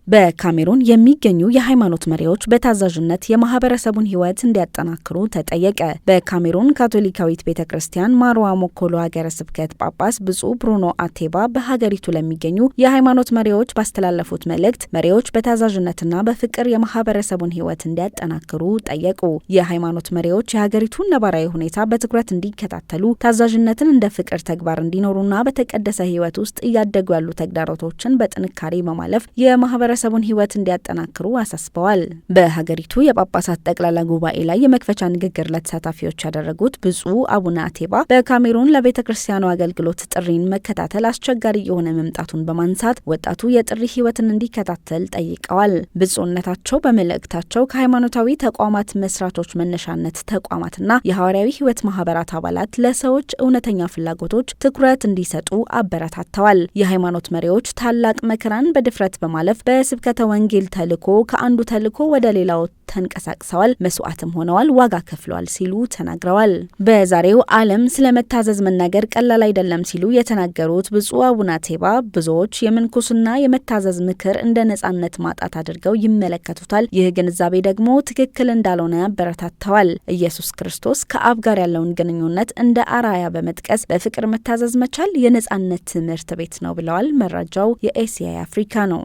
በካሜሩን የሚገኙ የሃይማኖት መሪዎች በታዛዥነት የማህበረሰቡን ሕይወት እንዲያጠናክሩ ተጠየቀ። በካሜሩን ካቶሊካዊት ቤተክርስቲያን ማርዋ ሞኮሎ ሀገረ ስብከት ጳጳስ ብፁዕ ብሩኖ አቴባ በሀገሪቱ ለሚገኙ የሃይማኖት መሪዎች ባስተላለፉት መልእክት መሪዎች በታዛዥነትና በፍቅር የማህበረሰቡን ሕይወት እንዲያጠናክሩ ጠየቁ። የሃይማኖት መሪዎች የሀገሪቱን ነባራዊ ሁኔታ በትኩረት እንዲከታተሉ፣ ታዛዥነትን እንደ ፍቅር ተግባር እንዲኖሩና በተቀደሰ ሕይወት ውስጥ እያደጉ ያሉ ተግዳሮቶችን በጥንካሬ በማለፍ የማህበረሰቡን ሕይወት እንዲያጠናክሩ አሳስበዋል። በሀገሪቱ የጳጳሳት ጠቅላላ ጉባኤ ላይ የመክፈቻ ንግግር ለተሳታፊዎች ያደረጉት ብፁዕ አቡነ አቴባ በካሜሩን ለቤተ ክርስቲያኑ አገልግሎት ጥሪን መከታተል አስቸጋሪ የሆነ መምጣቱን በማንሳት ወጣቱ የጥሪ ሕይወትን እንዲከታተል ጠይቀዋል። ብፁዕነታቸው በመልእክታቸው ከሃይማኖታዊ ተቋማት መስራቾች መነሻነት ተቋማትና የሐዋርያዊ ሕይወት ማህበራት አባላት ለሰዎች እውነተኛ ፍላጎቶች ትኩረት እንዲሰጡ አበረታተዋል። የሃይማኖት መሪዎች ታላቅ መከራን በድፍረት በማለፍ በስብከተ ወንጌል ተልኮ ከአንዱ ተልኮ ወደ ሌላው ተንቀሳቅሰዋል፣ መስዋዕትም ሆነዋል፣ ዋጋ ከፍለዋል ሲሉ ተናግረዋል። በዛሬው ዓለም ስለመታዘዝ መናገር ቀላል አይደለም ሲሉ የተናገሩት ብፁዕ አቡነ አቴባ ብዙዎች የምንኩስና የመታዘዝ ምክር እንደ ነጻነት ማጣት አድርገው ይመለከቱታል። ይህ ግንዛቤ ደግሞ ትክክል እንዳልሆነ አበረታተዋል። ኢየሱስ ክርስቶስ ከአብ ጋር ያለውን ግንኙነት እንደ አራያ በመጥቀስ በፍቅር መታዘዝ መቻል የነጻነት ትምህርት ቤት ነው ብለዋል። መረጃው የኤሲያ አፍሪካ ነው።